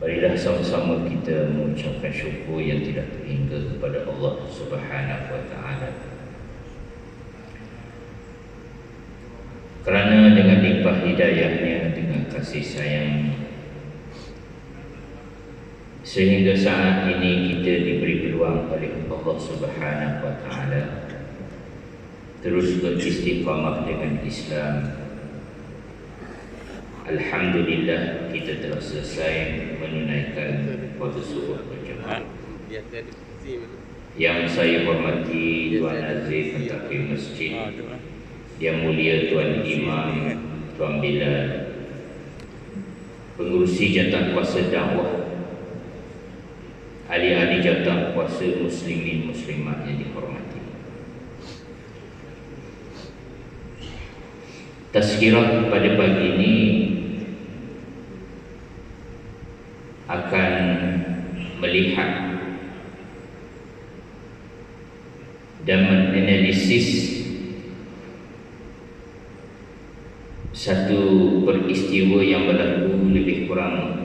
Marilah sama-sama kita mengucapkan syukur yang tidak terhingga kepada Allah Subhanahu wa Ta'ala, kerana dengan limpah hidayahnya, dengan kasih sayang, sehingga saat ini kita diberi peluang oleh Allah Subhanahu wa Ta'ala terus beristiqamah dengan Islam. Alhamdulillah, kita telah selesai menunaikan waktu subuh berjemaah. Yang saya hormati Tuan Aziz Menteri Masjid, Yang Mulia Tuan Imam, Tuan Bilal, pengurusi jawatan kuasa dakwah, ahli-ahli jawatan kuasa muslimin muslimat yang dihormati. Tazkirah pada pagi ini akan melihat dan menganalisis satu peristiwa yang berlaku lebih kurang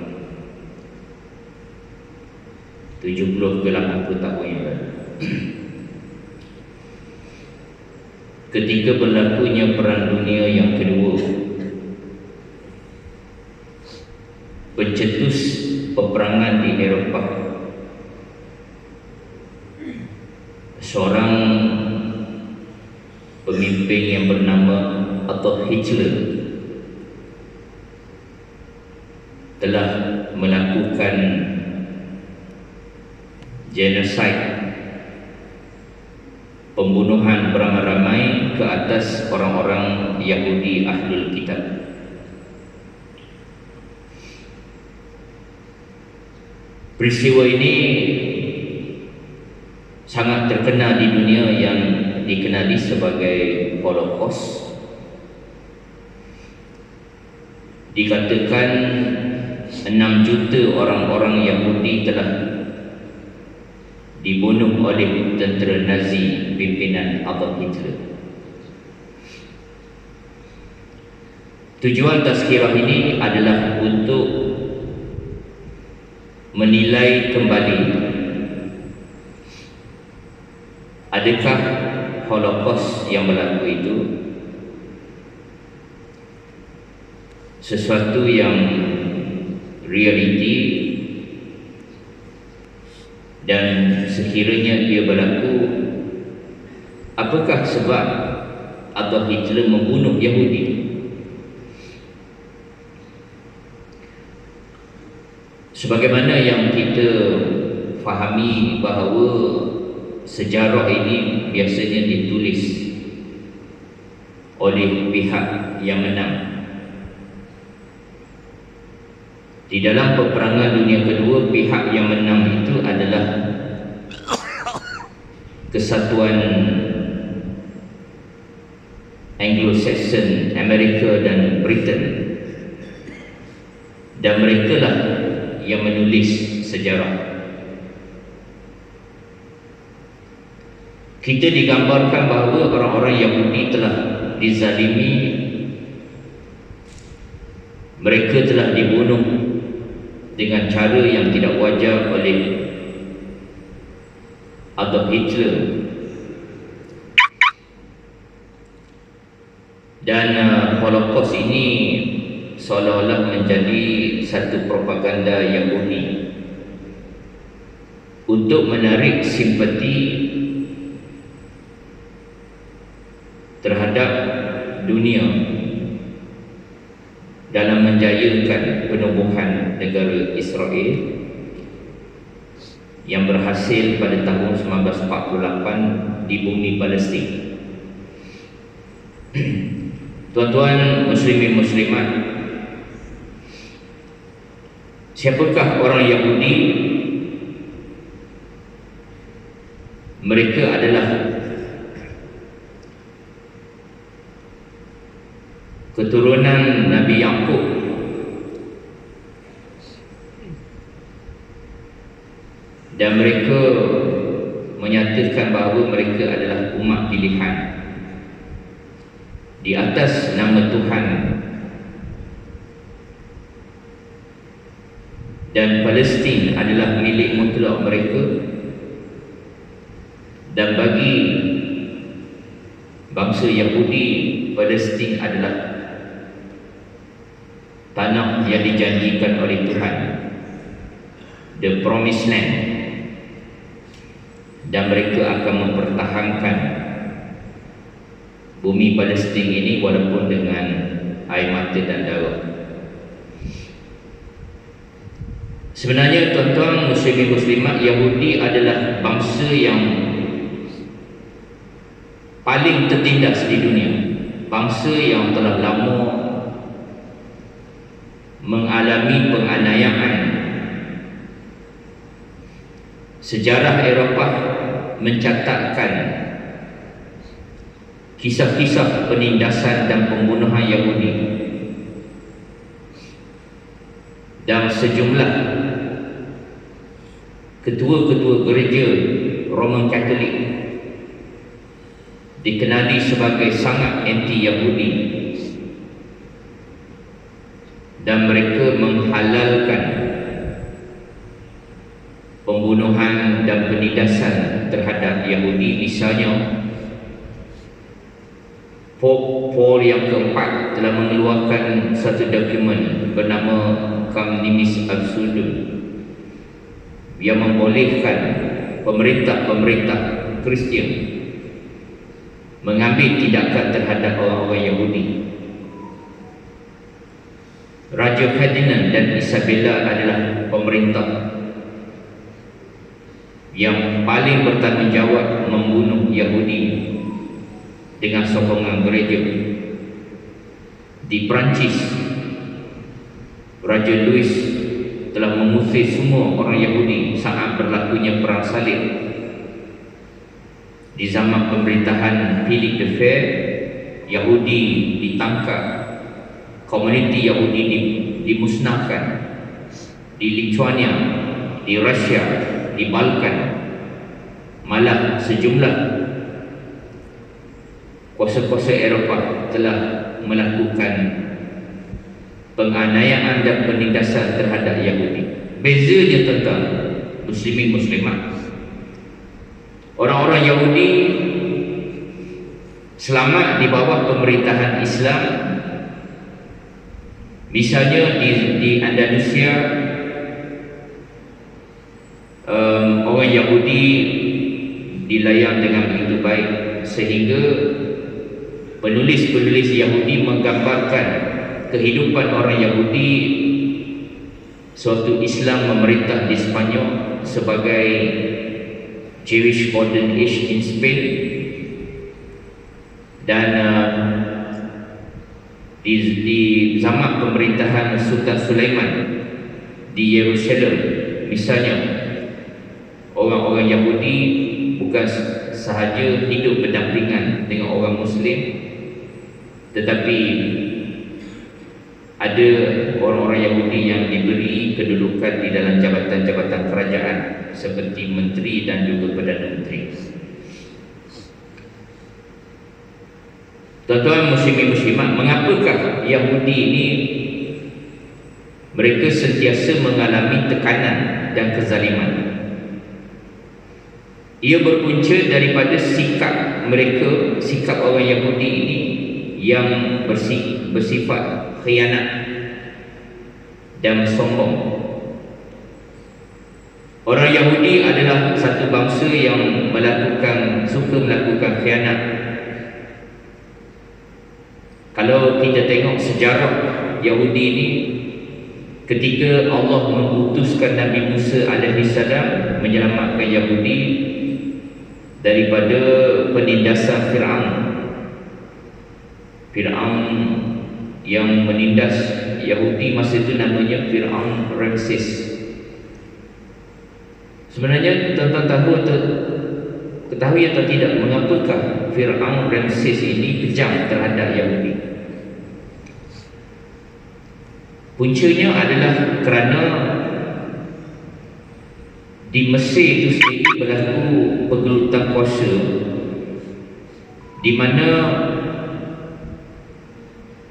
70 ke 80 tahun yang lalu. Ketika berlakunya Perang Dunia yang kedua, pencetus peperangan di Eropah, seorang pemimpin yang bernama Adolf Hitler telah melakukan genosid, pembunuhan beramai-ramai ke atas orang-orang Yahudi Ahlul Kitab. Peristiwa ini sangat terkenal di dunia, yang dikenali sebagai Holocaust. Dikatakan 6 juta orang-orang Yahudi telah dibunuh oleh tentera Nazi pimpinan Adolf Hitler. Tujuan tazkirah ini adalah untuk menilai kembali adakah Holocaust yang berlaku itu sesuatu yang realiti, dan sekiranya ia berlaku, apakah sebab Adolf Hitler membunuh Yahudi? Sebagaimana yang kita fahami bahawa sejarah ini biasanya ditulis oleh pihak yang menang. Di dalam peperangan dunia kedua, pihak yang menang itu adalah kesatuan Anglo-Saxon, Amerika dan Britain, dan mereka lah yang menulis sejarah. Kita digambarkan bahawa orang-orang Yahudi telah dizalimi, mereka telah dibunuh dengan cara yang tidak wajar oleh Adolf Hitler, dan Holocaust ini seolah-olah menjadi satu propaganda Yahudi untuk menarik simpati terhadap dunia dalam menjayakan penubuhan negara Israel yang berhasil pada tahun 1948 di bumi Palestin. Tuan-tuan muslimin muslimat, siapakah orang Yahudi? Mereka adalah keturunan Nabi Yaqub, dan mereka menyatakan bahawa mereka adalah umat pilihan di atas nama Tuhan. dan Palestin adalah milik mutlak mereka, dan bagi bangsa Yahudi, Palestin adalah tanah yang dijanjikan oleh Tuhan, the promised land, dan mereka akan mempertahankan bumi Palestin ini walaupun dengan air mata dan darah. Sebenarnya tuan-tuan muslimin muslimat, Yahudi adalah bangsa yang paling tertindas di dunia, bangsa yang telah lama mengalami penganiayaan. Sejarah Eropah mencatatkan kisah-kisah penindasan dan pembunuhan Yahudi, dan sejumlah ketua-ketua gereja Roman Katolik dikenali sebagai sangat anti-Yahudi, dan mereka menghalalkan pembunuhan dan penindasan terhadap Yahudi. Misalnya, Pope Paul yang keempat telah mengeluarkan satu dokumen bernama Camnimis Absurdum yang membolehkan pemerintah-pemerintah Kristian mengambil tindakan terhadap orang-orang Yahudi. Raja Ferdinand dan Isabella adalah pemerintah yang paling bertanggungjawab membunuh Yahudi dengan sokongan gereja. Di Perancis, Raja Louis telah mengusir semua orang Yahudi saat berlakunya perang salib. Di zaman pemerintahan Philip the Fair, Yahudi ditangkap, komuniti Yahudi dimusnahkan di Lithuania, di Rusia, di Balkan. Malah sejumlah kuasa-kuasa Eropah telah melakukan penganiayaan dan penindasan terhadap Yahudi. Bezanya tentang muslimin muslimat, orang-orang Yahudi selamat di bawah pemerintahan Islam. Misalnya di Andalusia, orang Yahudi dilayani dengan begitu baik sehingga penulis-penulis Yahudi menggambarkan kehidupan orang Yahudi suatu Islam memerintah di Sepanyol sebagai Jewish Golden Age in Spain, dan di zaman pemerintahan Sultan Sulaiman di Yerusalem misalnya, orang-orang Yahudi bukan sahaja hidup berdampingan dengan orang Muslim, tetapi ada orang-orang Yahudi yang diberi kedudukan di dalam jabatan-jabatan kerajaan seperti menteri dan juga perdana menteri. Tuan-tuan muslimin muslimat, mengapakah Yahudi ini mereka sentiasa mengalami tekanan dan kezaliman? Ia berpunca daripada sikap mereka, sikap orang Yahudi ini yang bersifat khianat dan sombong. Orang Yahudi adalah satu bangsa yang suka melakukan khianat. Kalau kita tengok sejarah Yahudi ini, ketika Allah mengutuskan Nabi Musa alaihissalam menyelamatkan Yahudi daripada penindasan Fir'aun yang menindas Yahudi masa itu namanya Fir'aun Ramses. Sebenarnya tuan-tuan ketahui atau tidak mengapakah Fir'aun Ramses ini kejam terhadap Yahudi? Puncanya adalah kerana di Mesir itu sendiri berlaku pergelutan kuasa, di mana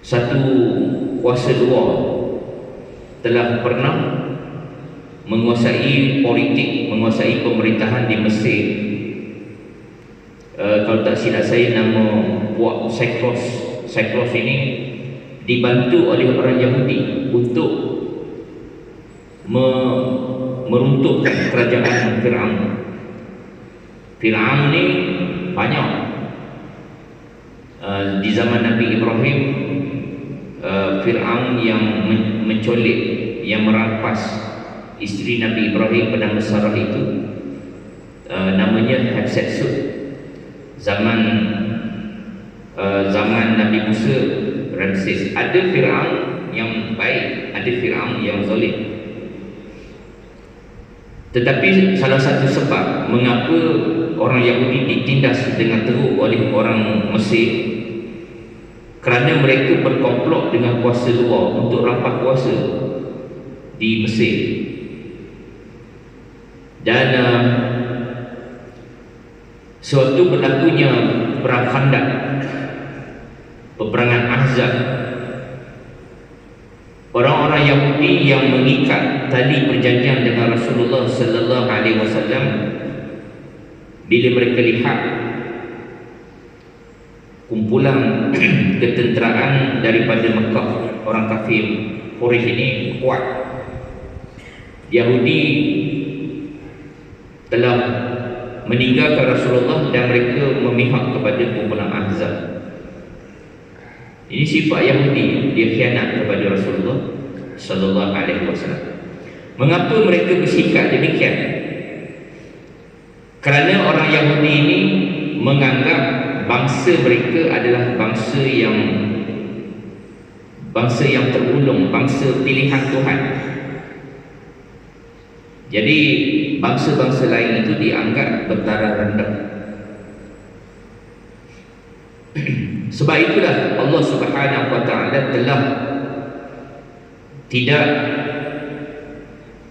satu kuasa luar telah pernah menguasai politik, menguasai pemerintahan di Mesir. Kalau tak silap saya, nama Puak Saikros ini dibantu oleh orang Yahudi untuk meruntuhkan kerajaan Fir'aun. Fir'aun ni banyak. Di zaman Nabi Ibrahim, Fir'aun yang menculik, yang merampas isteri Nabi Ibrahim bernama Sarah itu, namanya Hatshepsut. Zaman Nabi Musa, Ramses. Ada Fir'aun yang baik, ada Fir'aun yang zalim. Tetapi salah satu sebab mengapa orang Yahudi ditindas dengan teruk oleh orang Mesir, kerana mereka berkomplot dengan kuasa luar untuk rampas kuasa di Mesir. Dan sewaktu berlakunya perang Khandaq, peperangan Ahzab, orang-orang Yahudi yang mengikat tali perjanjian dengan Rasulullah sallallahu alaihi wasallam, bila mereka lihat kumpulan ketenteraan daripada Mekah, orang kafir Quraisy ini kuat, Yahudi telah meninggalkan Rasulullah dan mereka memihak kepada kumpulan Ahzab. Ini sifat Yahudi, dia khianat kepada Rasulullah sallallahu alaihi wasallam. Mengapa mereka bersikap demikian? Kerana orang Yahudi ini menganggap bangsa mereka adalah bangsa yang terulung, bangsa pilihan Tuhan. Jadi bangsa-bangsa lain itu dianggap bertaraf rendah. Sebab itulah Allah Subhanahu wa taala telah tidak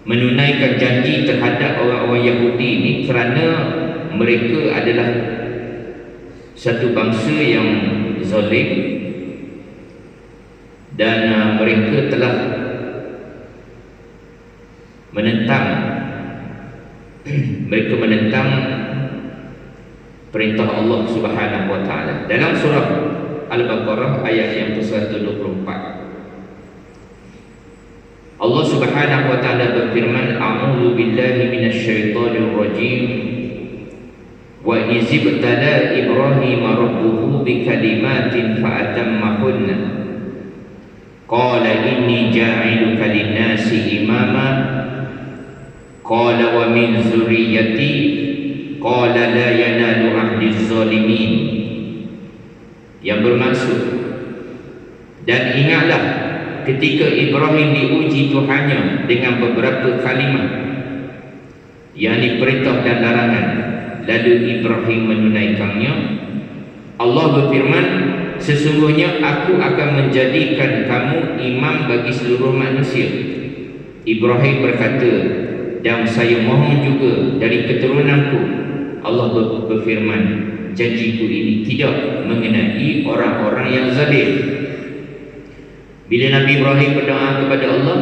menunaikan janji terhadap orang-orang Yahudi ini, kerana mereka adalah satu bangsa yang zalim dan mereka telah menentang perintah Allah Subhanahu wa taala. Dalam surah Al-Baqarah ayat yang ke-124, Allah Subhanahu wa taala berfirman, a'udzu billahi minasyaitonir rajim, wa izibtala Ibrahim rabbuhu bikalimatin fa'atammahunna qala inni ja'iluka lin-nasi imama qala wa min zurriyyati qala la yanalu ahdiz zalimin. Yang bermaksud, dan ingatlah ketika Ibrahim diuji Tuhannya dengan beberapa kalimat, yakni perintah dan larangan, lalu Ibrahim menunaikannya. Allah berfirman, sesungguhnya aku akan menjadikan kamu imam bagi seluruh manusia. Ibrahim berkata, dan saya mohon juga dari keturunanku. Allah berfirman, janjiku ini tidak mengenai orang-orang yang zalim. Bila Nabi Ibrahim berdoa kepada Allah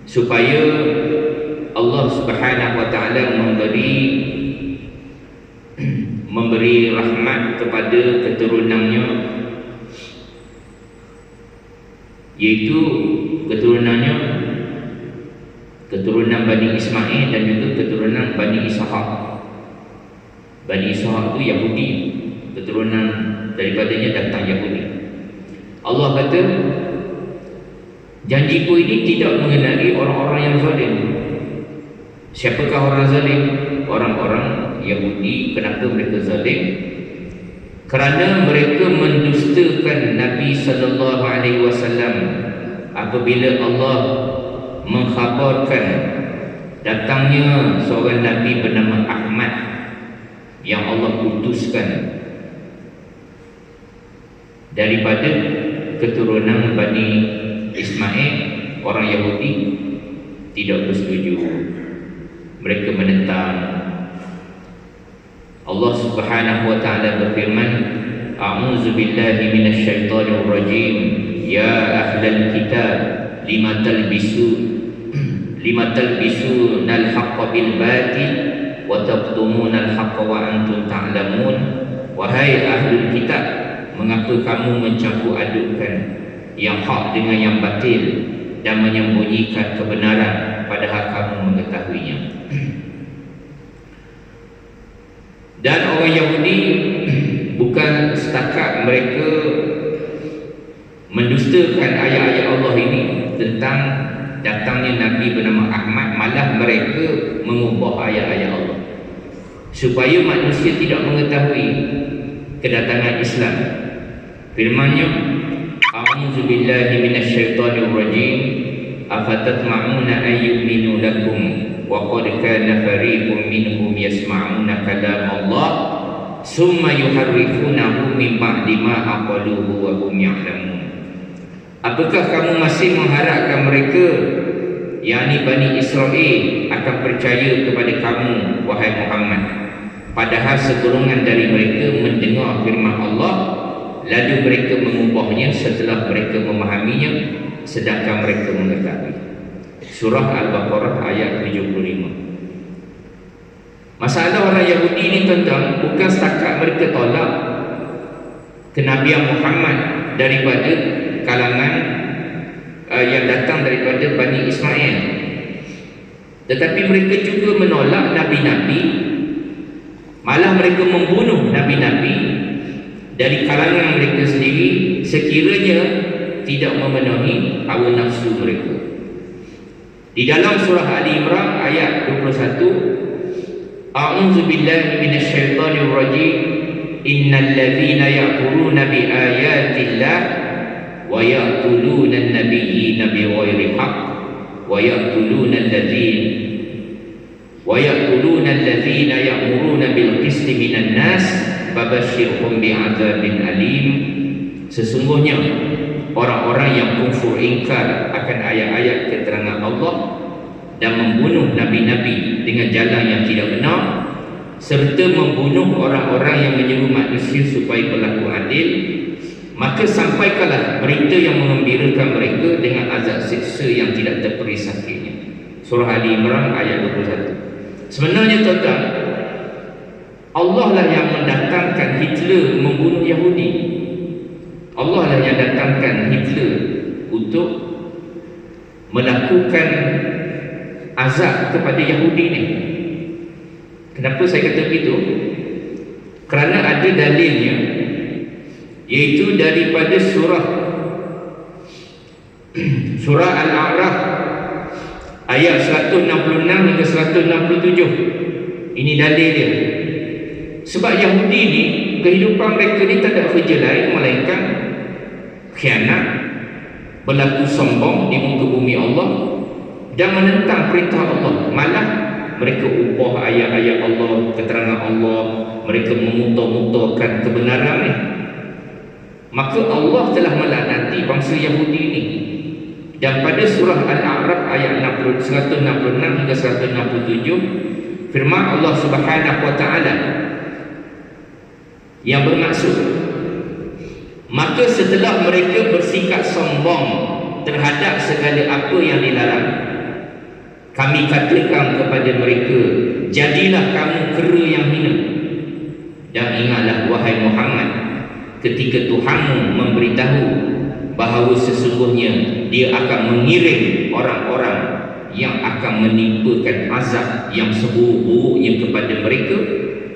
supaya Allah Subhanahu wa taala memberi rahmat kepada keturunannya, yaitu keturunan Bani Ismail dan juga keturunan Bani Ishaq. Bani Ishaq itu Yahudi, keturunan daripadanya datang Yahudi. Allah kata, janjiku ini tidak mengenai orang-orang yang zalim. Siapakah orang zalim? Orang-orang Yahudi. Kenapa mereka zalim? Kerana mereka mendustakan Nabi sallallahu alaihi wasallam apabila Allah mengkhabarkan datangnya seorang Nabi bernama Ahmad yang Allah utuskan daripada keturunan Bani Ismail. Orang Yahudi tidak bersetuju, mereka menentang. Allah Subhanahu wa taala berfirman, a'udzu billahi minasyaitonir rajim, ya ahlal kitab lima talbisun lima talbisunal haqqa bil batil wa taqtumunal haqqa wa antum ta'lamun. Wahai ahlul kitab, mengapa kamu mencampur adukkan yang hak dengan yang batil dan menyembunyikan kebenaran padahal kamu mengetahuinya? Dan orang Yahudi bukan setakat mereka mendustakan ayat-ayat Allah ini tentang datangnya Nabi bernama Ahmad, malah mereka mengubah ayat-ayat Allah supaya manusia tidak mengetahui kedatangan Islam. Firman-Nya, a'udzu billahi minasyaitonir rajim, afatatma'una an yu'minu lakum wa qad kana fariqun minhum yasma'una kalam Allah summa yuharrifunahu min ba'di ma aqaluhu wa hum ya'lamun. Apakah kamu masih mengharapkan mereka, yakni Bani Israel, akan percaya kepada kamu, wahai Muhammad, padahal segolongan dari mereka mendengar firman Allah lalu mereka mengubahnya setelah mereka memahaminya sedangkan mereka mengetahui? Surah Al-Baqarah ayat 75. Masalah orang Yahudi ini tentang bukan setakat mereka tolak kenabian Muhammad daripada kalangan yang datang daripada Bani Ismail, tetapi mereka juga menolak nabi-nabi, malah mereka membunuh nabi-nabi dari kalangan mereka sendiri sekiranya tidak memenuhi hawa nafsu mereka. Di dalam surah Ali Imran ayat 21, a'udzu billahi minasyaitonir rajim, innal ladzina ya'kuluna bi ayatillah wa yaqtuluna an-nabiyyina bighairi haqq wa yaqtuluna alladhina ya'muruna bil qisti minan nas fabashshirhum bi'adzabin alim. Sesungguhnya orang-orang yang kufur ingkar akan ayat-ayat keterangan Allah dan membunuh nabi-nabi dengan jalan yang tidak benar, serta membunuh orang-orang yang menyuruh manusia supaya berlaku adil, maka sampaikanlah berita yang mengembirakan mereka dengan azab siksa yang tidak terperi sakitnya. Surah Ali Imran ayat 21. Sebenarnya tuan-tuan, Allah lah yang mendatangkan Hitler membunuh Yahudi. Allah lah yang datangkan Hitler untuk melakukan azab kepada Yahudi ni. Kenapa saya kata begitu? Kerana ada dalilnya, iaitu daripada surah Al-A'raf ayat 166 hingga 167. Ini dalil dia. Sebab Yahudi ni, kehidupan mereka ni tak ada kerja lain melainkan khianat, berlaku sombong di muka bumi Allah dan menentang perintah Allah. Malah mereka ubah ayat-ayat Allah, keterangan Allah, mereka memutar-mutarkan kebenaran ni. Maka Allah telah melaknati bangsa Yahudi ini. Dan pada surah Al-A'raf ayat 166 hingga 167, firman Allah Subhanahu wa taala yang bermaksud, maka setelah mereka bersikap sombong terhadap segala apa yang dilarang, kami katakan kepada mereka, jadilah kamu kera yang hina. Dan ingatlah wahai Muhammad, ketika Tuhanmu memberitahu bahawa sesungguhnya Dia akan mengirim orang-orang yang akan menimpakan azab yang seburuk-buruknya kepada mereka,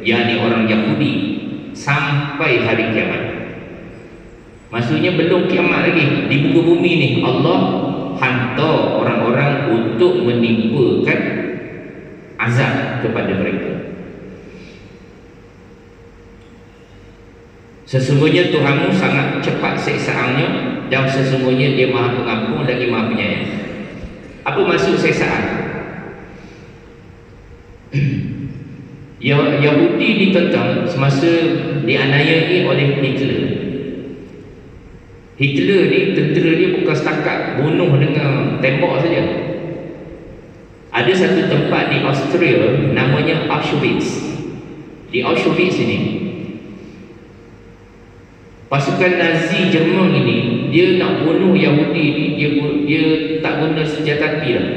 yakni orang Yahudi, sampai hari kiamat. Maksudnya belum kiamat lagi, di muka bumi ni Allah hantar orang-orang untuk menimpakan azab kepada mereka. Sesungguhnya Tuhanmu sangat cepat siksaannya, dan sesungguhnya Dia Maha Pengampun lagi Maha Penyayang. Apa maksud siksaan? Yahudi ditentang semasa dianiayai oleh Hitler. Hitler ni, tentera dia bukan setakat bunuh dengan tembak saja. Ada satu tempat di Austria namanya Auschwitz. Di Auschwitz ini, pasukan Nazi Jerman ini, dia nak bunuh Yahudi ni, dia tak guna senjata api lah.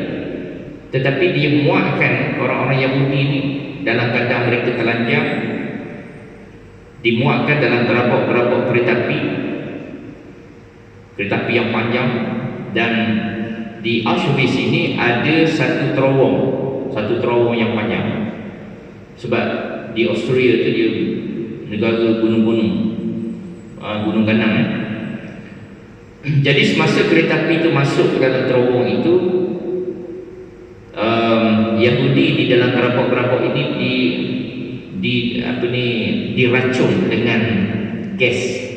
tetapi dia muatkan orang-orang Yahudi ini dalam keadaan mereka telanjang, dimuatkan dalam berabuk-berabuk kereta api yang panjang. Dan di Auschwitz ini ada satu terowong yang panjang, sebab di Austria tu dia negara gunung-gunung, gunung ganang. Jadi semasa kereta api itu masuk ke dalam terowong itu, Yahudi di dalam gerabak-gerabak ini diracun dengan gas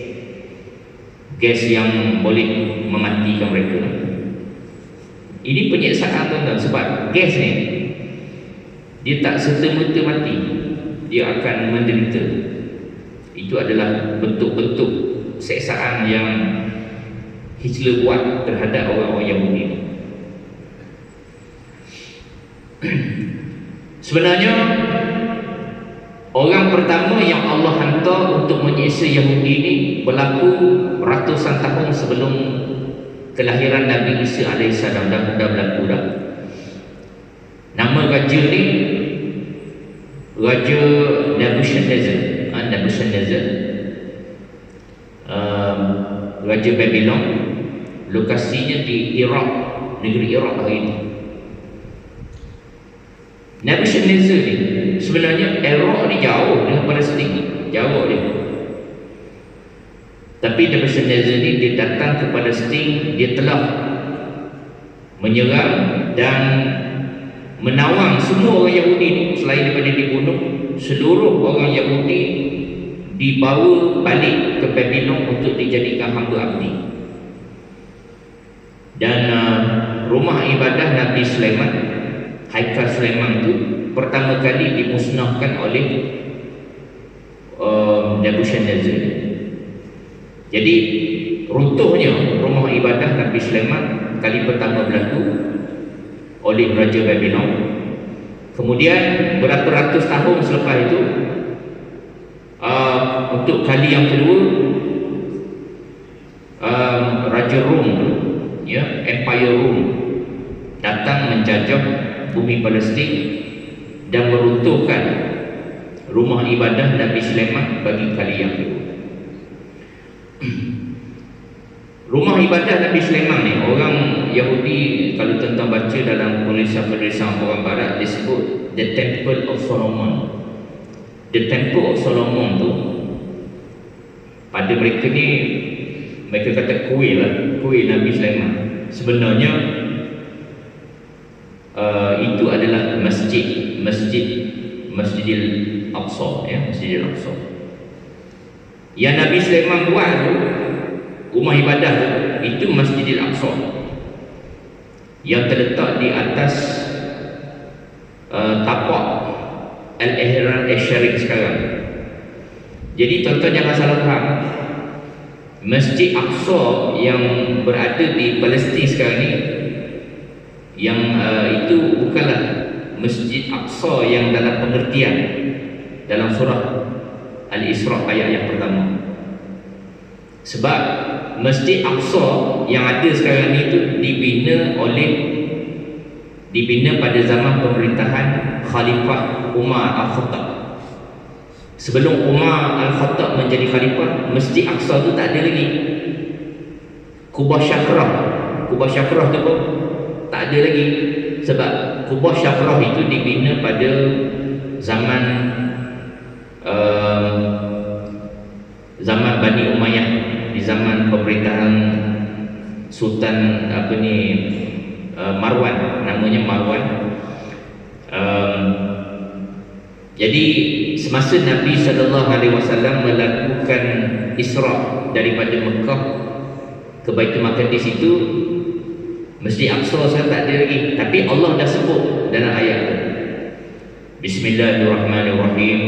yang boleh mematikan mereka. Ini penyiksaan tuan-tuan, sebab gas ni dia tak serta-merta mati, dia akan menderita. Itu adalah bentuk-bentuk seksaan yang Hitler buat terhadap orang-orang Yahudi. Sebenarnya orang pertama yang Allah hantar untuk menyiksa Yahudi ini berlaku ratusan tahun sebelum kelahiran Nabi Isa AS. Dah berlaku dah. Nama raja ni Raja Nebuchadnezzar, Raja Babylon. Lokasinya di Iraq, negeri Iraq hari ini. Nebuchadnezzar ni sebenarnya Iraq ni jauh dengan Palestin, jauh dia. Tapi Nebuchadnezzar ni dia datang ke Palestin, dia telah menyerang dan menawang semua orang Yahudi ni. Selain daripada dibunuh, seluruh orang Yahudi dibawa balik ke Babylon untuk dijadikan hamba abdi. Dan rumah ibadah Nabi Sulaiman, Haikal Sulaiman itu pertama kali dimusnahkan oleh Nebuchadnezzar. Jadi runtuhnya rumah ibadah Nabi Sulaiman kali pertama berlaku oleh Raja Babylon. Kemudian berapa ratus tahun selepas itu, untuk kali yang kedua, Raja Rom, Empire Rom datang menjajah bumi Palestin dan meruntuhkan rumah ibadah Nabi Sulaiman bagi kali yang kedua. Rumah ibadah Nabi Sulaiman ni, orang Yahudi kalau tentang baca dalam penulisan orang barat disebut The Temple of Solomon. The Temple of Solomon tu pada mereka ni, mereka kata kuil Nabi Sulaiman. Sebenarnya itu adalah Masjidil Aqsa, Masjidil Aqsa. Yang Nabi Sulaiman buat tu, rumah ibadah tu, itu Masjidil Aqsa yang terletak di atas tapak Al-Ihram Al-Syarif sekarang. Jadi tuan-tuan jangan salah faham, Masjid Aqsa yang berada di Palestin sekarang ni, yang itu bukanlah Masjid Aqsa yang dalam pengertian dalam surah Al-Isra ayat yang pertama. Sebab Masjid Aqsa yang ada sekarang ni itu dibina pada zaman pemerintahan Khalifah Umar Al-Khattab. Sebelum Umar Al-Khattab menjadi khalifah, Masjid Aqsa tu tak ada lagi. Kubah Syakrah tu pun tak ada lagi. Sebab Kubah Syakrah itu dibina pada zaman zaman Bani Umayyah, di zaman pemerintahan Sultan Marwan, namanya Marwan. Jadi semasa Nabi SAW melakukan Isra daripada Mekah ke Baitul Maqdis itu, Masjid Aqsa saya tak ada lagi. Tapi Allah dah sebut dalam ayat itu. Bismillahirrahmanirrahim.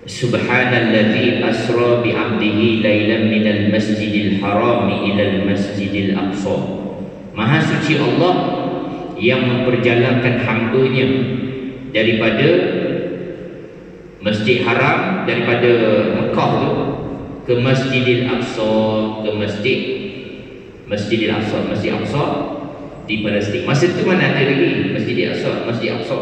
Subhanalladzi asra bi 'abdihi lailan minal masjidil harami ilal masjidil aqsa. Maha suci Allah yang memperjalankan hamba-Nya daripada Masjid Haram, daripada Mekah tu ke Masjidil Aqsa, ke Masjidil Aqsa. Masjid Aqsa di Palestin. Masa itu mana ada lagi Masjid Aqsa.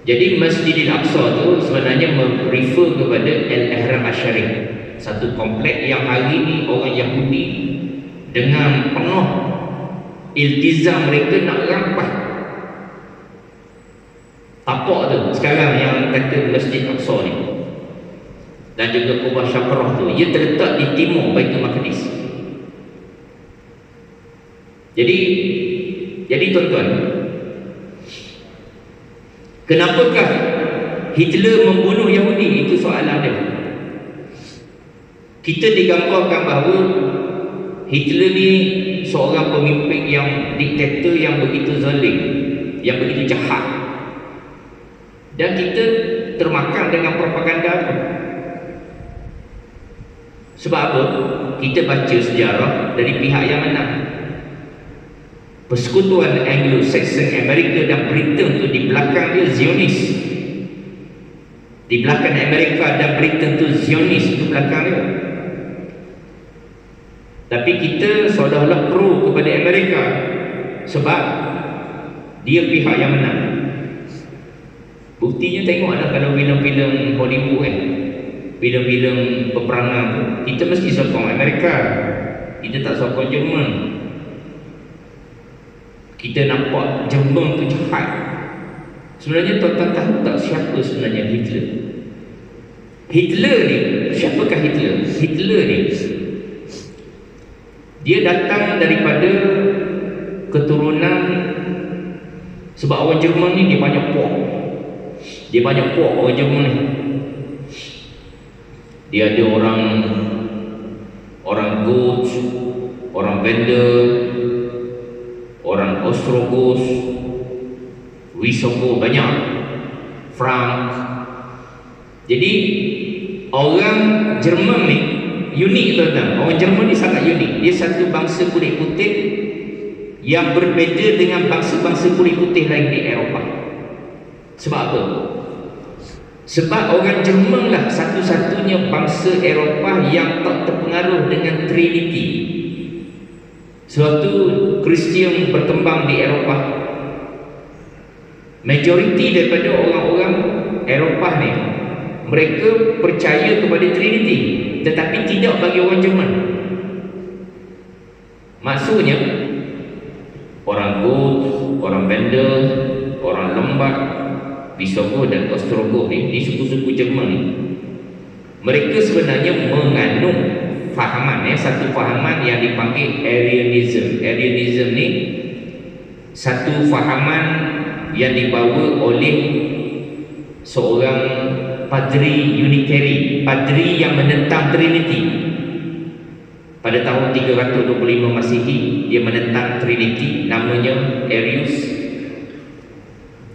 Jadi Masjidil Aqsa tu sebenarnya merefer kepada Al-Ihram Asy-Syarif, satu komplek yang hari ini orang Yahudi dengan penuh iltizam mereka nak rampas tapak tu sekarang yang kata Masjid Aqsa ni, dan juga Kubah Syakrah tu, ia terletak di timur Baitul Maqdis. Jadi tuan-tuan, kenapakah Hitler membunuh Yahudi? Itu soalan dia. Kita digambarkan bahawa Hitler ni seorang pemimpin yang diktator yang begitu zalim, yang begitu jahat, dan kita termakan dengan propaganda tu. Sebab apa? Kita baca sejarah dari pihak yang menang. Persekutuan Anglo-Saxon Amerika dan Britain tu di belakang dia Zionis. Di belakang Amerika dan Britain tu Zionis tu belakang dia. Tapi kita seolah-olah pro kepada Amerika sebab dia pihak yang menang. Buktinya tengoklah kalau filem-filem Hollywood filem-filem peperangan tu, kita mesti sokong Amerika, kita tak sokong Jerman. Kita nampak Jerman tu jahat. Sebenarnya tuan-tuan tahu tak siapa sebenarnya Hitler? Hitler ni, siapakah Hitler? Hitler ni, dia datang daripada keturunan, sebab orang Jerman ni dia banyak puak. Dia banyak puak orang Jerman ni. Dia ada orang Goth, orang Wendel, orang Ostrogoth, Wisogo, banyak, Frank. Jadi orang Jerman ni unik, tuan-tuan. Orang Jerman ni sangat unik. Dia satu bangsa kulit putih yang berbeza dengan bangsa-bangsa kulit putih lain di Eropah. Sebab apa? Sebab orang Jerman lah satu-satunya bangsa Eropah yang tak terpengaruh dengan Trinity. Suatu Kristian berkembang di Eropah, majoriti daripada orang-orang Eropah ni, mereka percaya kepada Trinity, tetapi tidak bagi orang Jerman. Maksudnya orang Goth, orang Wendel, orang Lombard, Visigoth dan Ostrogoth ni suku-suku Jerman ni, mereka sebenarnya menganut fahaman, satu fahaman yang dipanggil Arianism. Arianism ni satu fahaman yang dibawa oleh seorang padri Unitary, padri yang menentang Trinity. Pada tahun 325 Masihi, dia menentang Trinity, namanya Arius.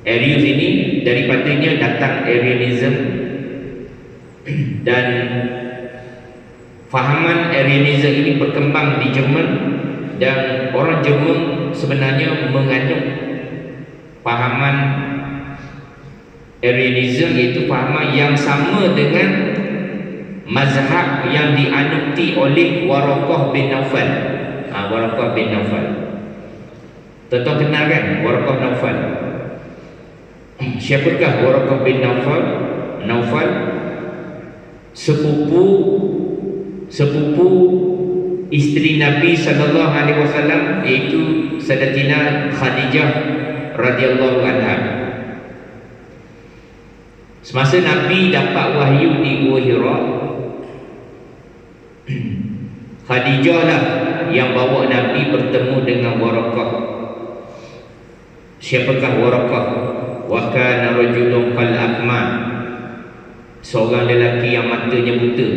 Arius ini daripadanya datang Arianism, dan fahaman Arianism ini berkembang di Jerman, dan orang Jerman sebenarnya menganut fahaman Arianism, iaitu fahaman yang sama dengan mazhab yang dianuti oleh Waraqah bin Naufal. Waraqah bin Naufal, tuan-tuan kenal kan Waraqah Naufal? Siapakah Waraqah bin Naufal? Sepupu isteri Nabi sallallahu alaihi wasallam, iaitu Sayyidatina Khadijah radhiyallahu anha. Semasa Nabi dapat wahyu di Gua Hira, Khadijah lah yang bawa Nabi bertemu dengan Waraqah. Siapakah Waraqah? Wa kana rajulun qal akma, seorang lelaki yang matanya buta.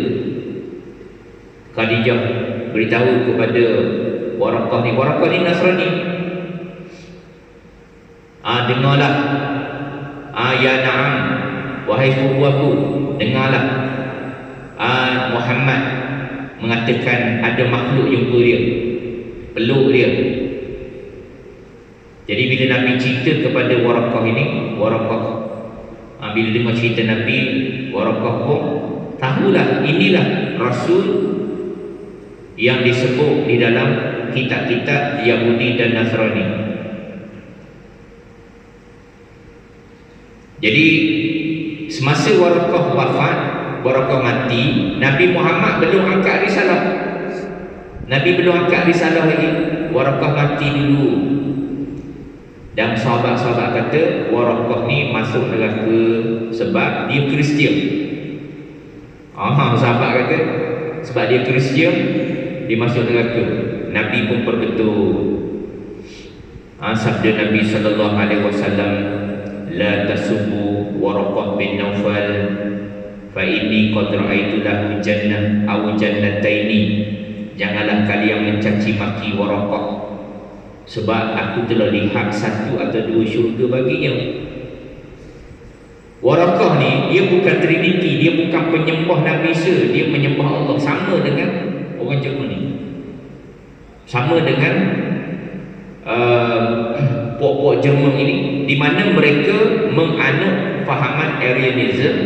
Khadijah beritahu kepada Waraqah ni Nasrani. Dengarlah, ya na'am, wahai sepupuku, dengarlah. Muhammad mengatakan ada makhluk jumpa dia, peluk dia. Jadi bila Nabi cerita kepada Waraqah ini, Waraqah bila dengar cerita Nabi, Waraqah pun tahulah inilah Rasul yang disebut di dalam kitab-kitab Yahudi dan Nasrani. Jadi semasa Waraqah wafat, Waraqah mati, Nabi Muhammad belum angkat risalah. Nabi belum angkat risalah lagi. Waraqah mati dulu. Dan sahabat-sahabat kata Waraqah ni masuk neraka sebab dia Kristian. Sahabat kata sebab dia Kristian, dia masuk neraka. Nabi pun berbetul. Sabda Nabi sallallahu alaihi wasallam, la tasubbu Waraqah bin Naufal fa inni qad ra'aitu lahu jannah aw jannataini. Janganlah kalian mencaci maki Waraqah, sebab aku telah lihat satu atau dua syurga baginya. Waraqah ni dia bukan Trinity, dia bukan penyembah Nabi Isa, dia menyembah Allah. Sama dengan orang Jerman ni, sama dengan puak-puak Jerman ini, di mana mereka menganut fahaman Arianism,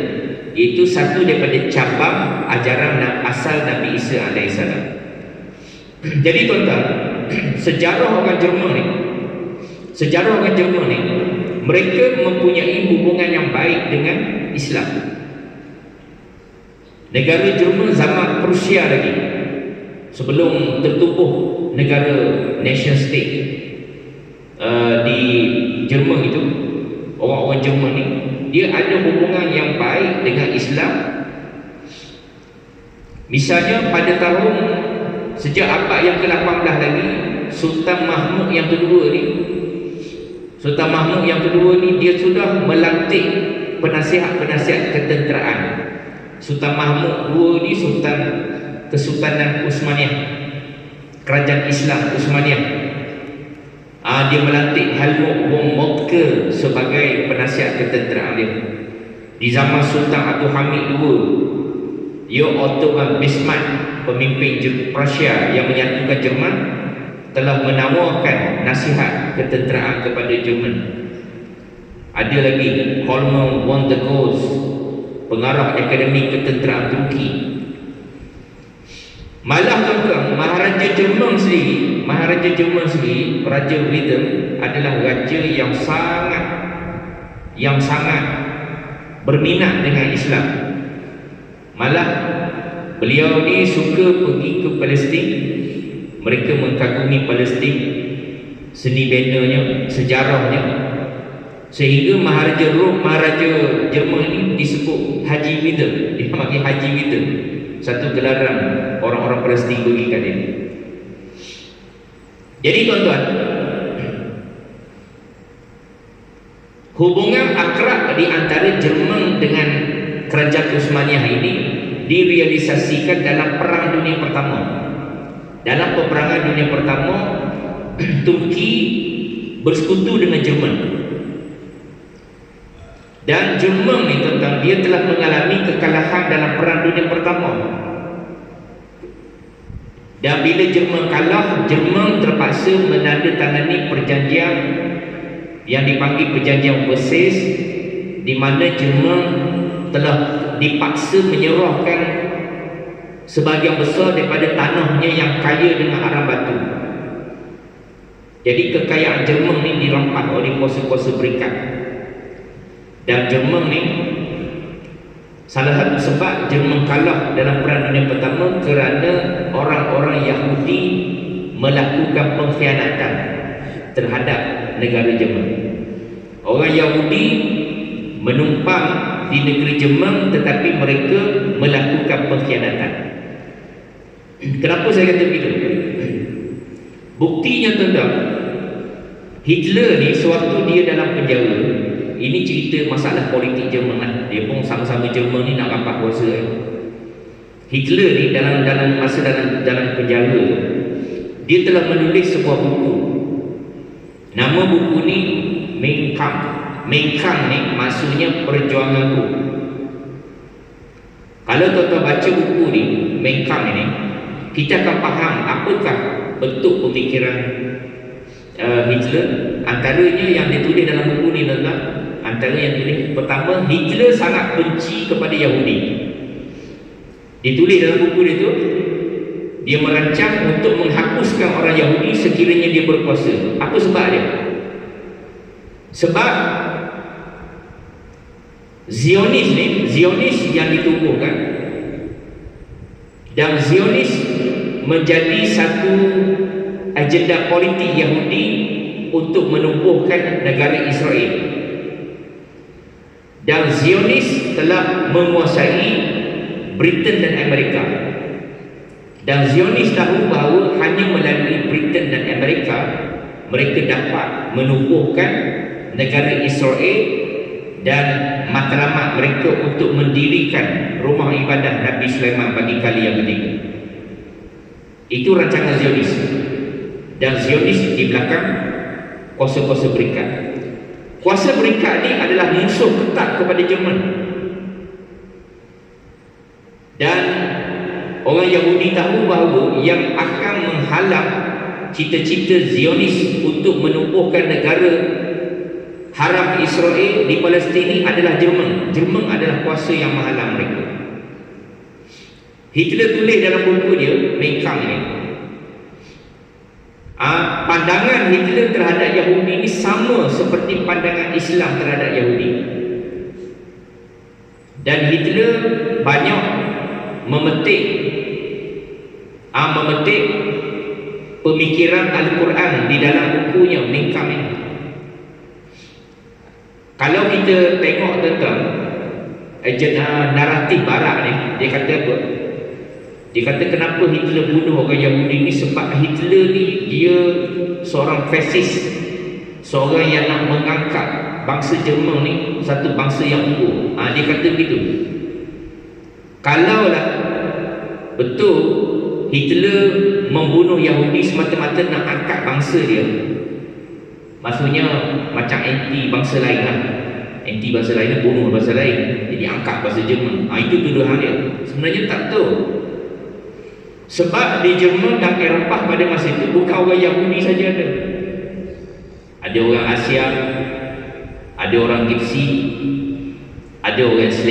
itu satu daripada cabang ajaran asal Nabi Isa alaihissalam. Jadi tuan-tuan, sejarah orang Jerman ni, mereka mempunyai hubungan yang baik dengan Islam. Negara Jerman zaman Prusia lagi, sebelum tertubuh negara nation state di Jerman itu, orang-orang Jerman ni dia ada hubungan yang baik dengan Islam. Misalnya pada tahun sejak abad yang ke-18 lagi, Sultan Mahmud yang kedua ni dia sudah melantik penasihat-penasihat ketenteraan. Sultan Mahmud II ni Sultan Kesultanan Uthmaniyah, Kerajaan Islam Uthmaniyah. Dia melantik Helmut von Moltke sebagai penasihat ketenteraan dia. Di zaman Sultan Abdul Hamid II, dia Otto von Bismarck, pemimpin Prussia yang menyatukan Jerman, telah menawarkan nasihat ketenteraan kepada Jerman. Ada lagi Holman von der Goltz, pengarah Akademi Ketenteraan Turki. Malah tuan-tuan, Maharaja Jerman sendiri, Raja Wilhelm adalah raja yang sangat berminat dengan Islam. Malah beliau ni suka pergi ke Palestin. Mereka mengagumi Palestin, seni benanya, sejarahnya, sehingga Maharaja Jerman ini disebut Haji Wilhelm. Dia panggil Haji Wilhelm, satu gelaran orang-orang Palestin bagi kat dia. Jadi tuan-tuan, hubungan akrab di antara Jerman dengan Kerajaan Uthmaniyah ini direalisasikan dalam Perang Dunia Pertama. Dalam peperangan Dunia Pertama, Turki bersekutu dengan Jerman. Dan Jerman ni tuan-tuan, dia telah mengalami kekalahan dalam Perang Dunia Pertama. Dan bila Jerman kalah, Jerman terpaksa menandatangani perjanjian yang dipanggil Perjanjian Versailles, di mana Jerman telah dipaksa menyerahkan sebahagian besar daripada tanahnya yang kaya dengan arang batu. Jadi kekayaan Jerman ni dirampas oleh kuasa-kuasa berikat. Dan Jerman ni, salah satu sebab Jerman kalah dalam Perang Dunia Pertama kerana orang-orang Yahudi melakukan pengkhianatan terhadap negara Jerman. Orang Yahudi menumpang di negeri Jerman, tetapi mereka melakukan pengkhianatan. Kenapa saya kata begitu? Buktinya tuan-tuan, Hitler ni sewaktu dia dalam penjara, ini cerita masalah politik Jerman lah. Dia pun sama-sama Jerman ni nak rampas kuasa. Hitler ni dalam penjara, dia telah menulis sebuah buku. Nama buku ni Mein Kampf. Mein Kampf ni maksudnya perjuanganku. Kalau tuan-tuan baca buku ni, Mein Kampf ni, kita akan faham apakah bentuk pemikiran Hitler. Antaranya yang ditulis dalam buku ni adalah, antara yang tulis pertama, Hitler sangat benci kepada Yahudi. Ditulis dalam buku dia tu, dia merancang untuk menghapuskan orang Yahudi sekiranya dia berkuasa. Apa sebab dia? Sebab Zionis yang ditubuhkan, dan Zionis menjadi satu agenda politik Yahudi untuk menumbuhkan negara Israel. Dan Zionis telah menguasai Britain dan Amerika. Dan Zionis tahu bahawa hanya melalui Britain dan Amerika mereka dapat menumbuhkan negara Israel dan matlamat mereka untuk mendirikan rumah ibadah Nabi Sulaiman bagi kali yang ketiga. Itu rancangan Zionis. Dan Zionis di belakang kuasa-kuasa berikat. Kuasa berikat ni adalah musuh ketat kepada Jerman. Dan orang Yahudi tahu bahawa yang akan menghalang cita-cita Zionis untuk menumbuhkan negara haram Israel di Palestin ini adalah Jerman. Jerman adalah kuasa yang menghalang mereka. Hitler tulis dalam buku dia, Mein Kampf ni, pandangan Hitler terhadap Yahudi ini sama seperti pandangan Islam terhadap Yahudi. Dan Hitler banyak memetik pemikiran Al-Quran di dalam bukunya Mein Kampf ini. Kalau kita tengok tentang naratif barat ni, dia kata apa? Dia kata kenapa Hitler bunuh orang Yahudi ni? Sebab Hitler ni dia seorang fasis, seorang yang nak mengangkat bangsa Jerman ni satu bangsa yang unggul. Dia kata begitu. Kalaulah betul Hitler membunuh Yahudi semata-mata nak angkat bangsa dia, maksudnya macam anti bangsa lain lah. Anti bangsa lain, bunuh bangsa lain, jadi angkat bangsa Jerman. Itu tuduhan dia. Sebenarnya tak tahu. Sebab di Jerman dan Eropah pada masa itu bukan orang Yahudi saja ada. Ada orang Asia, ada orang Gipsi, ada orang Islam.